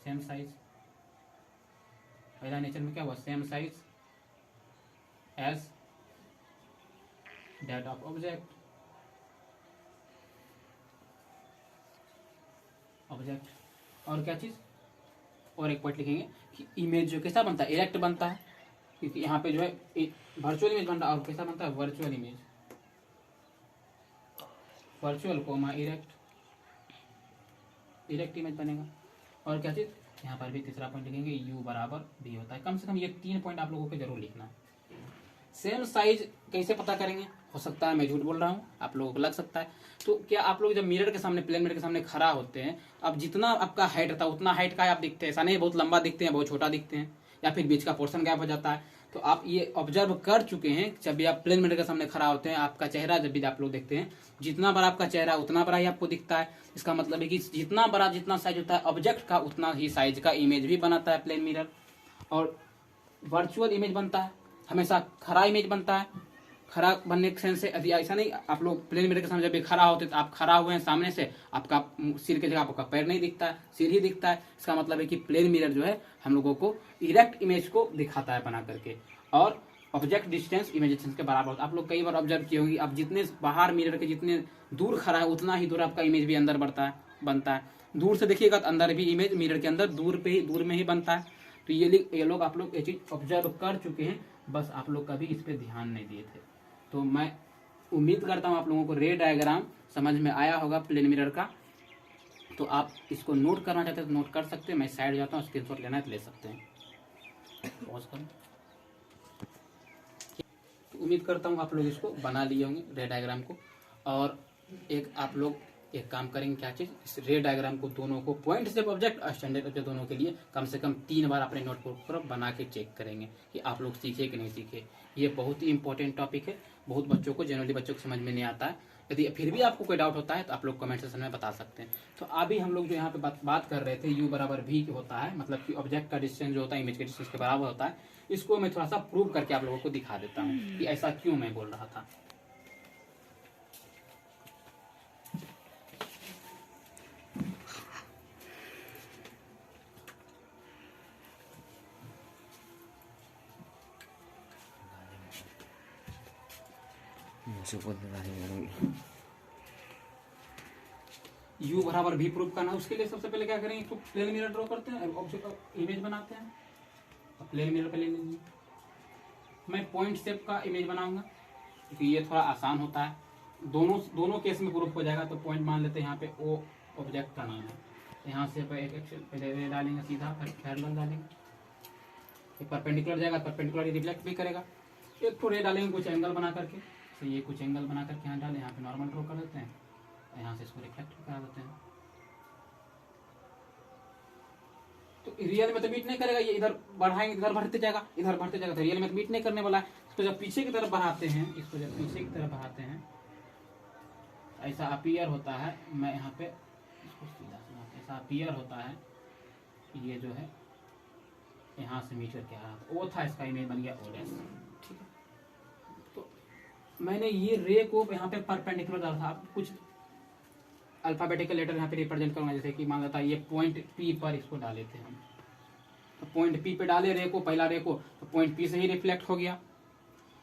सेम साइज। पहला नेचर में क्या हुआ, same size as that of object, object. और क्या चीज, और एक पॉइंट लिखेंगे कि इमेज जो कैसा बनता है, इरेक्ट बनता है, क्योंकि यहाँ पे जो है वर्चुअल इमेज बन रहा है, और कैसा बनता है, virtual image, virtual comma erect, erect image बनेगा। और क्या चीज, यहाँ पर भी तीसरा पॉइंट लिखेंगे u बराबर b होता है। कम से कम ये 3 पॉइंट आप लोगों को जरूर लिखना है। सेम साइज कैसे पता करेंगे, हो सकता है मैं झूठ बोल रहा हूँ, आप लोगों को लग सकता है। तो क्या आप लोग जब मिरर के सामने, प्लेन मिरर के सामने खड़ा होते हैं, अब जितना आपका हाइट रहता है उतना हाइट का आप दिखते हैं, ऐसा नहीं बहुत लंबा दिखते हैं, बहुत छोटा दिखते हैं, या फिर बीच का पोर्शन गैप हो जाता है। तो आप ये ऑब्जर्व कर चुके हैं, जब भी आप प्लेन मिरर के सामने खड़ा होते हैं, आपका चेहरा जब भी आप लोग देखते हैं, जितना बड़ा आपका चेहरा उतना बड़ा ही आपको दिखता है। इसका मतलब है कि जितना बड़ा, जितना साइज होता है ऑब्जेक्ट का, उतना ही साइज का इमेज भी बनाता है प्लेन मिरर। और वर्चुअल इमेज बनता है, हमेशा खरा इमेज बनता है। खड़ा बनने के सेंस से यदि ऐसा नहीं, आप लोग प्लेन मिरर के सामने जब भी खड़ा होते हैं तो आप खड़ा हुए हैं सामने से, आपका सिर के जगह आपका पैर नहीं दिखता है, सिर ही दिखता है। इसका मतलब है कि प्लेन मिरर जो है हम लोगों को इरेक्ट इमेज को दिखाता है बना करके, और ऑब्जेक्ट डिस्टेंस इमेज डिस्टेंस के बराबर होता है। आप लोग कई बार ऑब्जर्व किए होंगे, आप जितने बाहर मिरर के जितने दूर खड़ा है उतना ही दूर आपका इमेज भी अंदर बनता है। दूर से देखिएगा तो अंदर भी इमेज मिरर के अंदर दूर में ही बनता है। तो ये लोग आप लोग ये चीज ऑब्जर्व कर चुके हैं, बस आप लोग कभी इस पे ध्यान नहीं दिए थे। तो मैं उम्मीद करता हूँ आप लोगों को रे डायग्राम समझ में आया होगा प्लेन मिरर का। तो आप इसको नोट करना चाहते हैं तो नोट कर सकते हैं, मैं साइड जाता हूँ, स्क्रीनशॉट लेना है तो ले सकते हैं। पॉज करो। तो उम्मीद करता हूँ आप लोग इसको बना लिए होंगे रे डायग्राम को। और एक आप लोग एक काम करेंगे, क्या चीज़, इस रे डायग्राम को दोनों को पॉइंट से ऑब्जेक्ट और स्टैंडर्ड ऑब्जेक्ट दोनों के लिए कम से कम 3 बार अपने नोटबुक पर बना के चेक करेंगे कि आप लोग सीखे कि नहीं सीखे। ये बहुत ही इंपॉर्टेंट टॉपिक है, बहुत बच्चों को, जनरली बच्चों को समझ में नहीं आता है। यदि फिर भी आपको कोई डाउट होता है तो आप लोग कमेंट सेक्शन में बता सकते हैं। तो अभी हम लोग जो यहाँ पे बात कर रहे थे, u बराबर v होता है, मतलब कि ऑब्जेक्ट का डिस्टेंस जो होता है इमेज के डिस्टेंस के बराबर होता है। इसको मैं थोड़ा सा प्रूव करके आप लोगों को दिखा देता हूँ कि ऐसा क्यों मैं बोल रहा था। u बराबर v प्रूव करना, उसके लिए सबसे पहले क्या करेंगे, तो प्लेन मिरर ड्रॉ करते हैं, ऑब्जेक्ट इमेज बनाते हैं। तो प्लेन मिरर पे ले लीजिए, मैं पॉइंट शेप का इमेज बनाऊंगा क्योंकि ये थोड़ा आसान होता है, दोनों केस में प्रूफ हो जाएगा। तो पॉइंट मान लेते हैं यहाँ पे ओ ऑब्जेक्ट का नाम है, यहाँ से पहले डालेंगे सीधा, फिर पैरेलल डालेंगे, एक परपेंडिकुलर जाएगा, परपेंडिकुलर रिफ्लेक्ट भी करेगा। एक तो रे डालेंगे कुछ एंगल बना करके, तो ये कुछ एंगल बना करके यहाँ डालें, यहाँ पे नॉर्मल ड्रॉ कर देते हैं, यहाँ से इसको रिफ्लेक्ट करा देते हैं। तो रियल में तो मीट नहीं करेगा, ये इधर बढ़ाएंगे इधर बढ़ते जाएगा, इधर बढ़ते जाएगा, तो रियल में तो मीट नहीं करने वाला है। इसको जब पीछे की तरफ बढ़ाते हैं, ऐसा अपीयर होता है, मैं यहाँ पे इसको सीधा ऐसा अपीयर होता है कि ये जो है यहाँ से मीट करके आ रहा था, वो था, इसका इमेज बन गया ओ डैश। ठीक है, तो मैंने ये रे को यहाँ पे परपेंडिकुलर डाला था। कुछ अल्फाबेटिकल लेटर यहाँ पे रिप्रेजेंट करूंगा, जैसे कि मान लेता है ये पॉइंट पी पर इसको डाले थे हम, तो पॉइंट पी पे डाले रे को, पहला रे को, तो पॉइंट पी से ही रिफ्लेक्ट हो गया।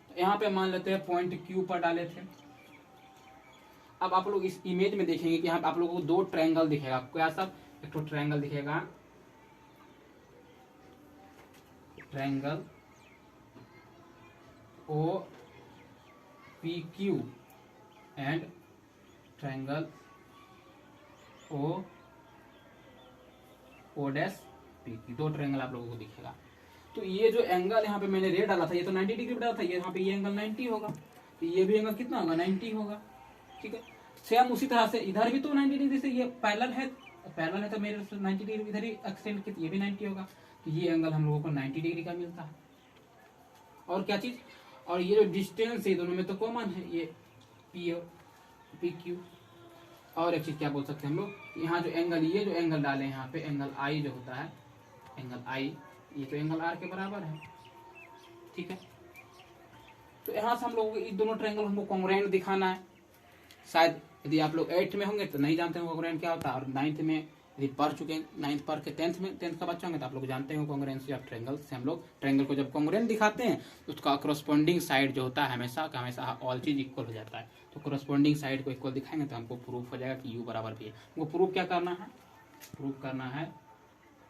तो यहाँ पे मान लेते हैं पॉइंट क्यू पर डाले थे। अब आप लोग इस इमेज में देखेंगे कि यहाँ आप लोगों को 2 ट्रायंगल दिखेगा, क्या सब, एक तो ट्रायंगल दिखेगा, triangle O P Q and triangle O dash P, 2 triangle आप लोगों को दिखेगा। तो ये जो एंगल यहाँ पे मैंने रे डाला था, ये तो 90 डिग्री डाला था, ये यहाँ पे ये एंगल 90 होगा, तो ये भी एंगल कितना होगा, 90 होगा। ठीक है, सेम उसी तरह से इधर भी तो 90 डिग्री से ये पैरेलल है तो मेरे 90 डिग्री इधर ही एक्सटेंड की, ये भी 90 होगा। तो ये एंगल हम लोगों को 90 डिग्री का मिलता है। और क्या चीज, और ये जो डिस्टेंस है दोनों में तो कॉमन है, ये पी और पी क्यू। और एक चीज क्या बोल सकते हैं हम लोग, यहाँ जो एंगल, ये जो एंगल डाले यहाँ पे, एंगल आई जो होता है, एंगल आई, ये तो एंगल आर के बराबर है। ठीक है, तो यहाँ से हम लोग इन दोनों ट्रायंगल हमको कॉन्ग्रुएंट दिखाना है। शायद यदि आप लोग 8th में होंगे तो नहीं जानते होंगे कॉन्ग्रुएंट क्या होता है, और 9th में यदि पढ़ चुके हैं, 9th पढ़ के 10th का बच्चा होंगे तो आप लोग जानते हैं कॉन्ग्रुएंसी ऑफ ट्रायंगल से। हम लोग ट्रायंगल को जब कॉन्ग्रुएंट दिखाते हैं तो उसका कॉरस्पॉन्डिंग साइड जो होता है हमेशा ऑल चीज इक्वल हो जाता है। तो कॉरस्पॉन्डिंग साइड को इक्वल दिखाएंगे तो हमको प्रूफ हो जाएगा कि u बराबर भी है। हमको प्रूफ क्या करना है, प्रूफ करना है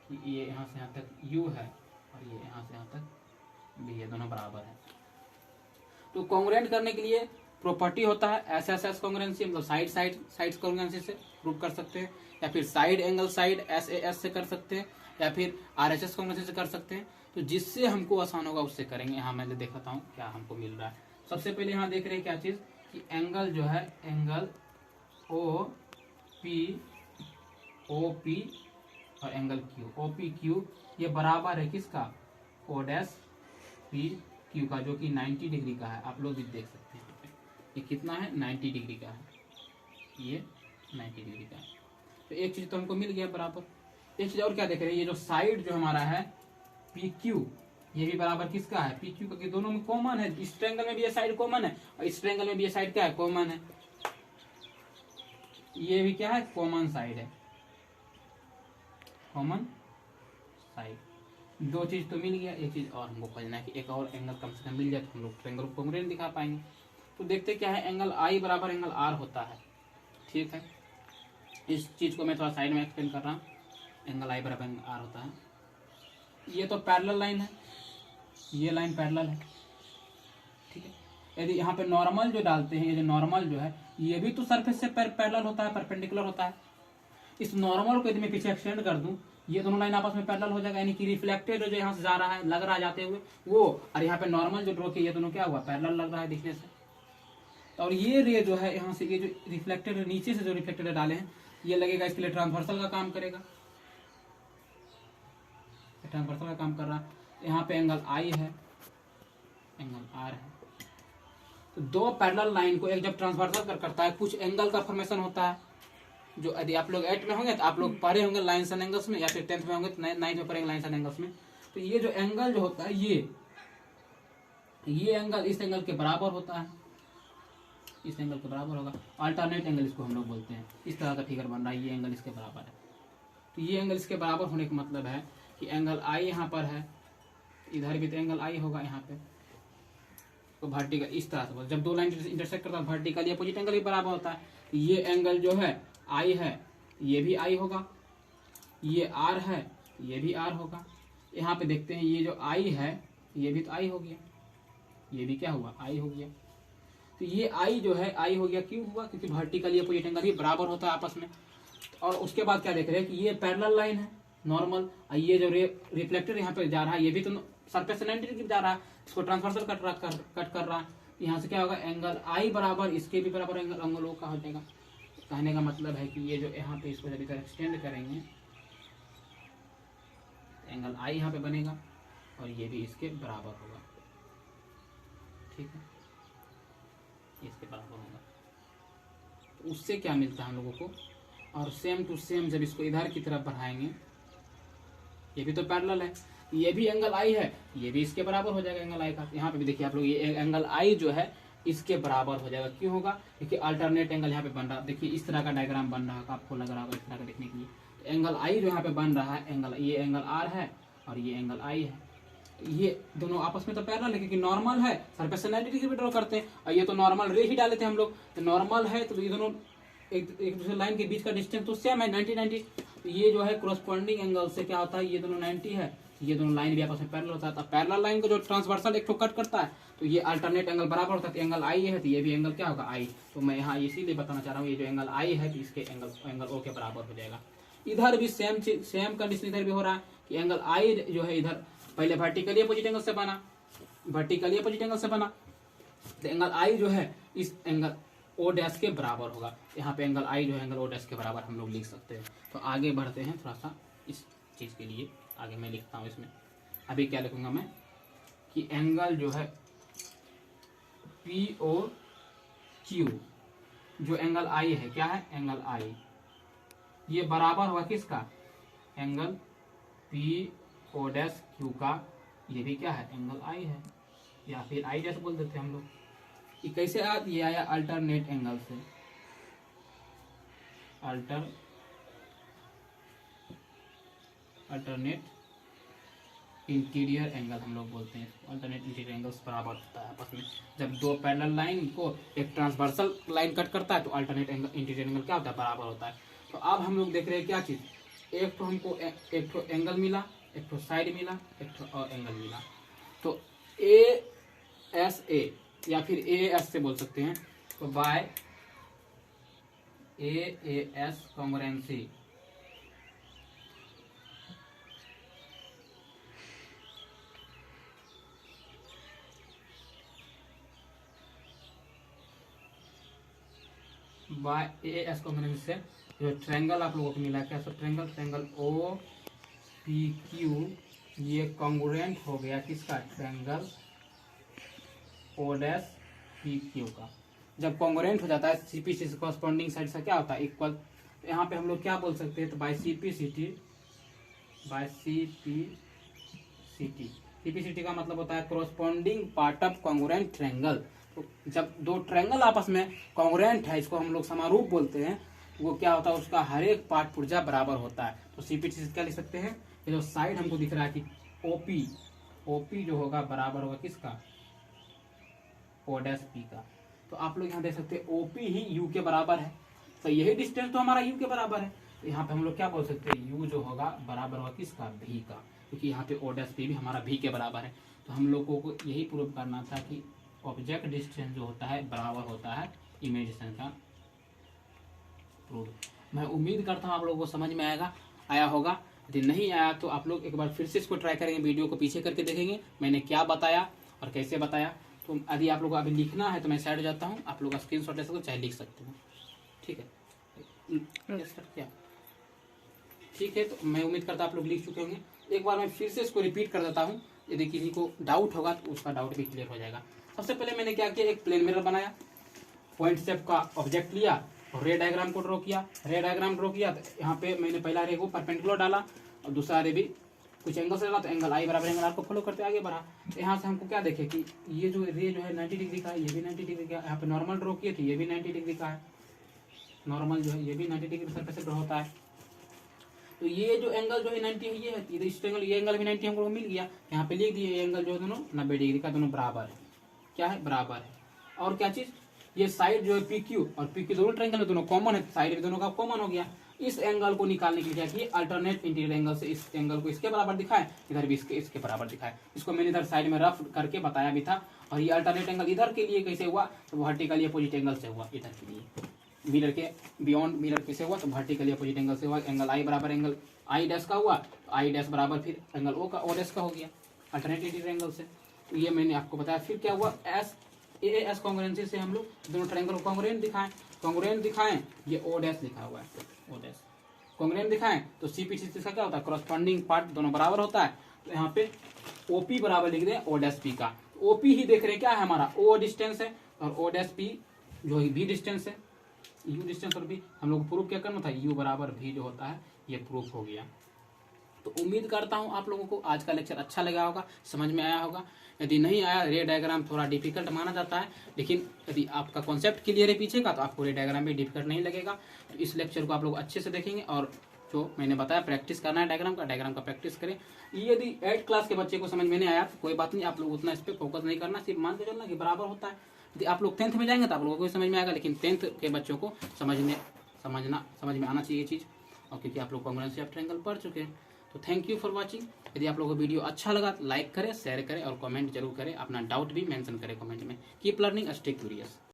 कि ये यहाँ से यहाँ तक u है और ये यहाँ से यहाँ तक भी है, दोनों बराबर है। तो कॉन्ग्रुएंट करने के लिए प्रॉपर्टी होता है एस कॉन्ग्रुएंसी, मतलब साइड कॉन्ग्रुएंसी से प्रूव कर सकते हैं, या फिर साइड एंगल साइड SAS से कर सकते हैं, या फिर RHS कॉन्ग्रुएंसी से कर सकते हैं। तो जिससे हमको आसान होगा उससे करेंगे। यहाँ मैं दिखाता हूँ क्या हमको मिल रहा है। सबसे पहले यहाँ देख रहे हैं क्या चीज, कि एंगल जो है, एंगल ओ पी और angle Q, O P Q, ये बराबर है किसका, ओ डैश पी क्यू का, जो कि 90 डिग्री का है। आप लोग भी देख सकते हैं ये कितना है, 90 डिग्री का है, ये 90 डिग्री का है। तो एक चीज तो हमको मिल गया बराबर। एक चीज और क्या देख रहे हैं, ये जो साइड जो हमारा है पी क्यू, ये भी बराबर किसका है, पी क्यू का, कि दोनों में कॉमन है। इस ट्रायंगल में भी ये साइड कॉमन है और इस ट्रायंगल में भी ये साइड क्या है, कॉमन है। ये भी क्या है, कॉमन साइड है, कॉमन साइड। दो चीज तो मिल गया। एक चीज और हमको खोजना है कि एक और एंगल कम से कम मिल जाए तो हम लोग ट्रायंगल को कॉन्ग्रुएंट दिखा पाएंगे। तो देखते क्या है, एंगल आई बराबर एंगल आर होता है। ठीक है, इस चीज को मैं थोड़ा साइड में एक्सप्लेन कर रहा हूँ। एंगल आई बराबर एंगल आर होता है। ये तो पैरेलल लाइन है, ये लाइन पैरेलल है। ठीक है, यदि यहाँ पे नॉर्मल जो डालते हैं, ये जो नॉर्मल जो है, ये भी तो सरफेस से पैरेलल होता है, परपेंडिकुलर होता है। इस नॉर्मल को यदि मैं पीछे एक्सटेंड कर दूं, ये दोनों लाइन आपस में पैरेलल हो जाएगा, यानी कि रिफ्लेक्टेड जो यहाँ से जा रहा है, लग रहा है जाते हुए वो, और यहाँ पे नॉर्मल जो ड्रॉ किया, ये दोनों क्या हुआ, पैरेलल लग रहा है दिखने से। और ये रे जो है यहाँ से, ये जो रिफ्लेक्टेड नीचे से जो रिफ्लेक्टेड डाले हैं, ये लगेगा इसके लिए ट्रांसवर्सल का काम करेगा, ट्रांसवर्सल का काम कर रहा है। यहाँ पे एंगल आई है, एंगल आर है। तो दो पैरेलल लाइन को एक जब ट्रांसवर्सल करता है, कुछ एंगल का फॉर्मेशन होता है, जो यदि आप लोग 8 में होंगे तो आप लोग पढ़े होंगे लाइन्स एंड एंगल्स में, या फिर 10th में होंगे तो 9th में पढ़ेंगे लाइन्स एंड एंगल्स में। तो ये जो एंगल जो होता है, ये एंगल इस एंगल के बराबर होता है, इस एंगल के बराबर होगा। अल्टरनेट एंगल इसको हम लोग बोलते हैं। इस तरह का फिगर बन रहा है, ये एंगल इसके बराबर है। तो ये एंगल इसके बराबर होने का मतलब है कि एंगल आई यहाँ पर है, इधर भी तो एंगल आई होगा यहाँ पे। तो वर्टिकल इस तरह से, जब दो लाइन इंटरसेक्ट करता है वर्टिकल अपोजिट एंगल भी बराबर होता है। तो ये एंगल जो है आई है, ये भी आई होगा, ये आर है, ये भी आर होगा। यहाँ पे देखते हैं, ये जो आई है ये भी तो आई हो गया, ये भी क्या हुआ, आई हो गया। तो ये आई जो है आई हो गया, क्यों हुआ, क्योंकि वर्टिकल अपोजिट एंगल भी बराबर होता है आपस में। और उसके बाद क्या देख रहे हैं कि ये पैरेलल लाइन है नॉर्मल, ये जो रिफ्लेक्टर यहाँ पे जा रहा है, ये भी तो सरफेस से 90 डिग्री जा रहा है, इसको ट्रांसवर्सल कट कर रहा है। यहाँ से क्या होगा, एंगल आई बराबर इसके भी बराबर एंगल ओ का हो जाएगा। कहने का मतलब है कि ये जो यहाँ पे इसको जब इधर एक्सटेंड करेंगे, एंगल आई यहाँ पे बनेगा और ये भी इसके बराबर होगा। ठीक है, इसके बराबर होगा। तो उससे क्या मिलता है हम लोगों को, और सेम टू सेम जब इसको इधर की तरफ बढ़ाएंगे, ये भी तो पैरेलल है, ये भी एंगल आई है, ये भी इसके बराबर हो जाएगा एंगल आई का। यहाँ पे भी देखिए आप लोग, ये एंगल आई जो है इसके बराबर हो जाएगा। क्यों होगा, क्योंकि अल्टरनेट एंगल यहाँ पे बन रहा है। देखिए इस तरह का डायग्राम बन रहा है, आपको लग रहा होगा इस तरह का देखने के लिए। तो एंगल आई जो यहाँ पे बन रहा है, एंगल, ये एंगल आर है और ये एंगल आई है। ये दोनों आपस में तो पैरेलल है, क्योंकि नॉर्मल है, सरफेस से 90 डिग्री ड्रॉ करते हैं, और ये तो नॉर्मल रे ही डाले थे हम लोग। तो नॉर्मल है तो ये दोनों एक दूसरे लाइन के बीच का डिस्टेंस तो सेम है, 90। तो ये जो है कोरस्पॉन्डिंग एंगल से क्या होता है, ये दोनों 90 है, ये दोनों लाइन भी आपस में पैरेलल होता है। तो पैरेलल लाइन को जो ट्रांसवर्सल एक ठो कट करता है, तो ये अल्टरनेट एंगल बराबर होता है। तो एंगल आई है तो ये भी एंगल क्या होगा, आई। तो मैं यहाँ इसीलिए बताना चाह रहा हूँ, ये जो एंगल आई है तो इसके एंगल ओ के बराबर हो जाएगा। इधर भी सेम कंडीशन इधर भी हो रहा है कि एंगल आई जो है इधर पहले वर्टिकली अपोजिट एंगल से बना, वर्टिकली अपोजिट एंगल से बना, तो एंगल आई जो है इस एंगल ओ डैश के बराबर होगा। यहाँ पे एंगल आई जो है एंगल ओ डैश के बराबर हम लोग लिख सकते हैं। तो आगे बढ़ते हैं थोड़ा सा इस चीज़ के लिए, आगे मैं लिखता हूँ इसमें। अभी क्या लिखूंगा मैं कि एंगल जो है पी ओ क्यू, जो एंगल आई है, क्या है, एंगल आई, ये बराबर हुआ किसका, angle P O dash Q का। ये भी क्या है, एंगल आई है, या फिर आई डैश बोल देते हैं हम लोग। ये कैसे आया, ये आया अल्टरनेट एंगल से, अल्टरनेट इंटीरियर एंगल हम लोग बोलते हैं। अल्टरनेट इंटीरियर एंगल्स बराबर होता है आपस में। जब दो पैरेलल लाइन को एक ट्रांसवर्सल लाइन कट करता है तो अल्टरनेट एंगल इंटीरियर एंगल क्या होता है, बराबर होता है। तो अब हम लोग देख रहे हैं क्या चीज़, एक तो हमको एक तो एंगल मिला, एक तो साइड मिला, एक तो और एंगल मिला। तो ए एस ए या फिर ए एस से बोल सकते हैं। तो by A S congruency, by A S combination से जो ट्रायंगल आप लोगों को मिला क्या sir, triangle O P Q, ये कॉन्ग्रुएंट हो गया किसका, triangle O dash P Q का। जब कॉन्ग्रुएंट हो जाता है सीपीसी से कॉरस्पॉन्डिंग साइड से क्या होता है, इक्वल, तो यहाँ पे हम लोग क्या बोल सकते हैं, तो बाय सीपीसीटी सीपीसीटी का मतलब होता है corresponding part of congruent triangle. तो जब दो ट्रायंगल आपस में कॉन्ग्रुएंट है, इसको हम लोग समारूप बोलते हैं, वो क्या होता है, उसका हर एक पार्ट पुर्जा बराबर होता है। तो सीपीसी से क्या लिख सकते हैं, ये जो साइड हमको दिख रहा है कि ओपी जो होगा बराबर होगा किसका, ओ डैश पी का। तो आप लोग यहाँ देख सकते हैं ओपी ही यू के बराबर है, तो यही डिस्टेंस तो हमारा यू के बराबर है। तो यहाँ पे हम लोग क्या बोल सकते हैं, यू जो होगा बराबर होगा किसका, भी का, क्योंकि यहाँ पे ओ डैश पी भी हमारा भी के बराबर है। तो हम लोगों को यही प्रूव करना था कि ऑब्जेक्ट डिस्टेंस जो होता है बराबर होता है इमेज डिस्टेंस का। प्रूव, मैं उम्मीद करता हूँ आप लोगों को समझ में आया होगा। यदि नहीं आया तो आप लोग एक बार फिर से इसको ट्राई करेंगे, वीडियो को पीछे करके देखेंगे मैंने क्या बताया और कैसे बताया। तो यदि आप लोग को अभी लिखना है तो मैं साइड हो जाता हूँ, आप लोग स्क्रीनशॉट ले सकते हो चाहे लिख सकते हो, ठीक है। क्या ठीक है, तो मैं उम्मीद करता हूँ आप लोग लिख चुके होंगे। एक बार मैं फिर से इसको रिपीट कर देता हूँ, यदि किसी को डाउट होगा तो उसका डाउट भी क्लियर हो जाएगा। सबसे पहले मैंने क्या किया, एक प्लेन मिरर बनाया, पॉइंट शेप का ऑब्जेक्ट लिया और रे डायग्राम को ड्रॉ किया। तो यहाँ पे मैंने पहला रे को परपेंडिकुलर डाला और दूसरा रे भी कुछ एंगल से डाला, तो एंगल आई बराबर एंगल आर को फॉलो करते आगे बढ़ा। तो यहाँ से हमको क्या देखे कि ये जो रे जो है 90 डिग्री का है, ये भी 90 डिग्री का है। यहाँ पे नॉर्मल ड्रॉ किए थे, ये भी 90 डिग्री का है, नॉर्मल जो है ये भी 90 डिग्री सरफेस से ड्रॉ होता है। तो ये जो एंगल जो है 90 है, ये है इस एंगल, ये एंगल भी 90 हमको मिल गया। यहाँ पे लिख दिए एंगल जो है दोनों 90 डिग्री का, दोनों बराबर है, क्या है, बराबर है। और क्या चीज, ये साइड जो है पी क्यू और पी क्यू दोनों ट्रायंगल में दोनों कॉमन है, साइड भी दोनों का कॉमन हो गया। इस एंगल को निकालने के लिए क्या अल्टरनेट इंटीरियर एंगल से इस एंगल को इसके बराबर दिखाए, इधर भी इसके बराबर दिखाए। इसको मैंने इधर साइड में रफ करके बताया भी था। और ये अल्टरनेट एंगल इधर के लिए कैसे हुआ, तो वर्टिकली अपोजिट एंगल से हुआ, इधर के लिए मिरर के बियॉन्ड मिरर कैसे हुआ, तो वर्टिकली अपोजिट एंगल से हुआ। एंगल आई बराबर एंगल आई डैश का हुआ, तो आई डैश बराबर फिर एंगल ओ का, ओ डैश का हो गया अल्टरनेट इंटीरियर एंगल से। तो ये मैंने आपको बताया। फिर क्या हुआ, एस कॉन्ग्रुएंसी से हम लोग दोनों ट्रायंगल को कॉन्ग्रुएंट दिखाएं, ये ओ डैश लिखा हुआ है, ओ डैश कॉन्ग्रुएंट दिखाएं, तो सीपीसी का क्या होता है, कॉरस्पॉन्डिंग पार्ट दोनों बराबर होता है। तो यहाँ पे ओपी बराबर लिख दें ओ डैश पी का। ओपी ही देख रहे हैं क्या है हमारा, ओ डिस्टेंस है, और ओ डैश पी जो है भी डिस्टेंस है, यू डिस्टेंस। और भी हम लोग को प्रूफ क्या करना था, यू बराबर भी जो होता है, ये प्रूफ हो गया। तो उम्मीद करता हूँ आप लोगों को आज का लेक्चर अच्छा लगा होगा, समझ में आया होगा। यदि नहीं आया, रे डायग्राम थोड़ा डिफिकल्ट माना जाता है, लेकिन यदि आपका कॉन्सेप्ट क्लियर है पीछे का, तो आपको रे डायग्राम भी डिफिकल्ट नहीं लगेगा। तो इस लेक्चर को आप लोग अच्छे से देखेंगे और जो मैंने बताया प्रैक्टिस करना है डायग्राम का प्रैक्टिस करें। यदि 8th क्लास के बच्चे को समझ में नहीं आया तो कोई बात नहीं, आप लोग उतना इस पर फोकस नहीं करना, सिर्फ मान के चलना कि बराबर होता है। यदि आप लोग 10th में जाएंगे तो आप लोगों को समझ में आएगा, लेकिन 10th के बच्चों को समझ में आना चाहिए ये चीज़, और क्योंकि आप लोग कॉन्ग्रुएंसी ऑफ ट्रायंगल पढ़ चुके हैं। तो थैंक यू फॉर वाचिंग। यदि आप लोगों को वीडियो अच्छा लगा तो लाइक करें, शेयर करें और कमेंट जरूर करें, अपना डाउट भी मेंशन करें कमेंट में। Keep learning, stay curious.